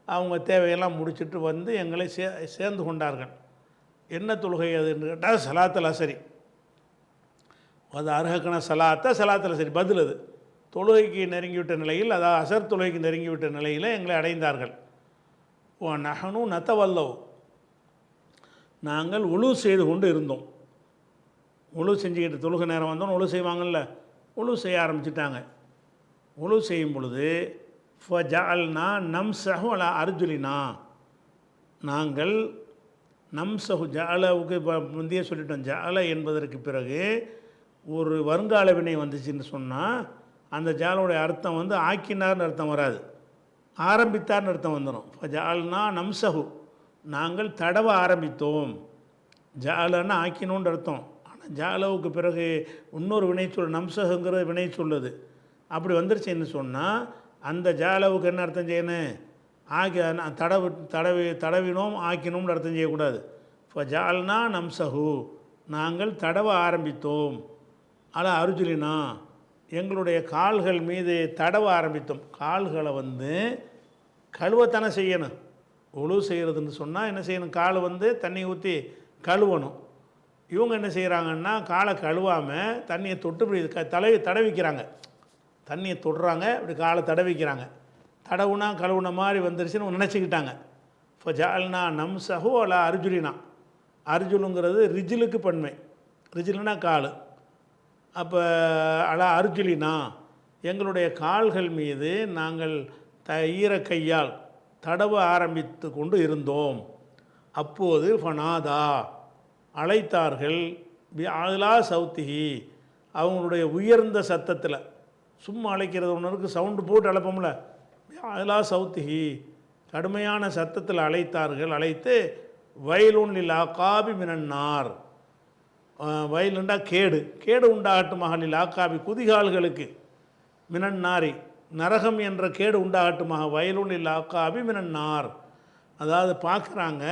அவங்க தேவையெல்லாம் முடிச்சுட்டு வந்து எங்களை சேர்ந்து கொண்டார்கள். என்ன தொழுகை அதுன்னு கேட்டால் சலாத்தல் அசரி. அது அருஹக்ன சலாத்தை, சலாத்தல் அசரி பதில். அது தொழுகைக்கு நெருங்கிவிட்ட நிலையில், அதாவது அசர் தொழுகைக்கு நெருங்கிவிட்ட நிலையில் எங்களை அடைந்தார்கள். ஓ நஹனு நத்தவல்லவ், நாங்கள் உழு செய்து கொண்டு இருந்தோம். உழு செஞ்சுக்கிட்டு தொழுகை நேரம் வந்தோன்னு உழு செய்வாங்கள்ல, உழு செய்ய ஆரம்பிச்சிட்டாங்க. உழு செய்யும் பொழுது ஃபஜஅல்னா நம்ஸஹு அலா அர்ஜுலினா, நாங்கள் நம்ஸஹு, ஜஅலவுக்கு இப்போ முந்தைய சொல்லிட்டோம். ஜஅல என்பதற்கு பிறகு ஒரு வருங்கால வினை வந்துச்சுன்னு சொன்னால் அந்த ஜாலோடைய அர்த்தம் வந்து ஆக்கினார்னு அர்த்தம் வராது, ஆரம்பித்தார்னு அர்த்தம் வந்துடும். ஜஅல்னா நம்ஸஹு, நாங்கள் தடவ ஆரம்பித்தோம். ஜஅலன்னா ஆக்கினோன்னு அர்த்தம். ஆனால் ஜாலவுக்கு பிறகு இன்னொரு வினைச்சொல் நம்ஸஹுங்கிற வினை சொல்லுது. அப்படி வந்துருச்சுன்னு சொன்னால் அந்த ஜாலவுக்கு என்ன அர்த்தம் செய்யணும், தடவினோம் ஆக்கினோம்னு அர்த்தம் செய்யக்கூடாது. இப்போ ஜஅல்னா நம்ஸஹு, நாங்கள் தடவ ஆரம்பித்தோம். அலா அர்ஜுலினா, எங்களுடைய கால்கள் மீது தடவ ஆரம்பித்தோம். கால்களை வந்து கழுவத்தானே செய்யணும். உழு செய்கிறதுன்னு சொன்னால் என்ன செய்யணும், காலை வந்து தண்ணி ஊற்றி கழுவணும். இவங்க என்ன செய்கிறாங்கன்னா, காலை கழுவாமல் தண்ணியை தொட்டு இப்படி தடவிக்கிறாங்க. தண்ணியை தொடுறாங்க, இப்படி காலை தடவிக்கிறாங்க. தடவுனா கழுவுன மாதிரி வந்துருச்சுன்னு நினச்சிக்கிட்டாங்க. இப்போ ஜஅல்னா நம்ஸஹு அலா அர்ஜுலினா, அர்ஜுலுங்கிறது ரிஜிலுக்கு பன்மை, ரிஜிலுனா கால். அப்போ அலா அர்ஜுலினா, எங்களுடைய கால்கள் மீது நாங்கள் ஈர கையால் தடவ ஆரம்பித்து கொண்டு இருந்தோம். அப்போது ஃபனாதா அழைத்தார்கள், அலா சவுத்திஹி அவங்களுடைய உயர்ந்த சத்தத்தில். சும்மா அழைக்கிறது ஒன்று இருக்குது, சவுண்டு போட்டு அழைப்போம்ல, அலா சவுத்திஹி கடுமையான சத்தத்தில் அழைத்தார்கள். அழைத்து வயலுன் லில் ஆகாபி மினன்னார், வயலுண்டா கேடு, கேடு உண்டாகட்டுமாக, லில் ஆகாபி குதிகால்களுக்கு, மினன்னாரி நரகம் என்ற கேடு உண்டாகட்டுமாக, வயலுன் லில் ஆகாபி மினன்னார். அதாவது பார்க்குறாங்க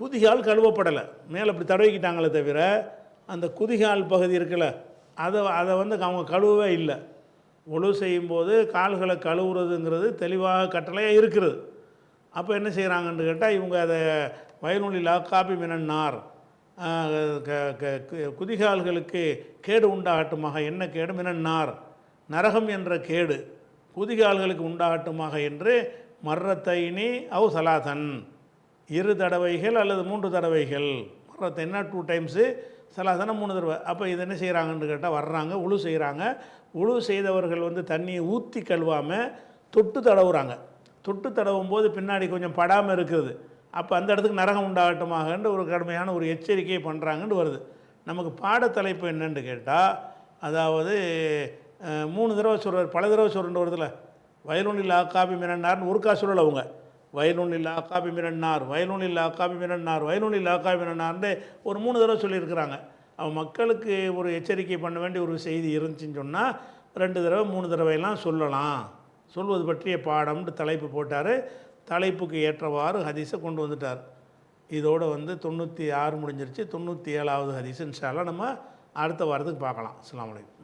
குதிகால் கழுவப்படலை, மேலே அப்படி தடவிக்கிட்டாங்களே தவிர அந்த குதிகால் பகுதி இருக்குல்ல அதை வந்து அவங்க கழுவவே இல்லை. ஒழு செய்யும்போது கால்களை கழுவுறதுங்கிறது தெளிவாக கட்டளையாக இருக்கிறது. அப்போ என்ன செய்கிறாங்கன்னு கேட்டால் இவங்க அதை வயலுனில் ஆக்காபி மினன்னார், குதிகால்களுக்கு கேடு உண்டாகட்டுமாக, என்ன கேடு, மினன்னார் நரகம் என்ற கேடு குதிகால்களுக்கு உண்டாகட்டுமாக என்று மர்ரத்தைனி அவு சலாதன் 2 தடவைகள் அல்லது 3 தடவைகள், மர்ரத்தைனா 2 டைம்ஸு, சலாதனா 3 தடவை. அப்போ இது என்ன செய்கிறாங்கன்னு கேட்டால் வர்றாங்க, உழு செய்கிறாங்க. உழு செய்தவர்கள் வந்து தண்ணியை ஊற்றி கழுவாமல் தொட்டு தடவுறாங்க. தொட்டு தடவும் போது பின்னாடி கொஞ்சம் படாமல் இருக்குது. அப்போ அந்த இடத்துக்கு நரகம் உண்டாகட்டுமாகன்ற ஒரு கடுமையான ஒரு எச்சரிக்கையை பண்ணுறாங்கன்னு வருது. நமக்கு பாடத்தலைப்பு என்னன்னு கேட்டால், அதாவது 3 தடவை சொல்கிறார், பல தடவை சொல்கிற வருதுல, வயலுனில் ஆக்காபி மினன்னார்னு ஒருக்கா சொல்லலை அவங்க, வயலுனில் ஆக்காபி மினன்னார், வயலுனில் ஆக்காபி மினன்னார், வயலுனில் ஆக்காபி மினன்னார்னு ஒரு 3 தடவை சொல்லியிருக்கிறாங்க. அவன் மக்களுக்கு ஒரு எச்சரிக்கை பண்ண வேண்டிய ஒரு செய்தி இருந்துச்சுன்னு சொன்னால் 2 தடவை 3 தடவையெல்லாம் சொல்லலாம், சொல்வது பற்றிய பாடம்னு தலைப்பு போட்டார். தலைப்புக்கு ஏற்றவாறு ஹதீஸை கொண்டு வந்துட்டார். இதோடு வந்து 96 முடிஞ்சிருச்சு. 97வது ஹதீஸ் இன்ஷா அல்லாஹ் நம்ம அடுத்த வாரத்துக்கு பார்க்கலாம். அஸ்ஸலாமு அலைக்கும்.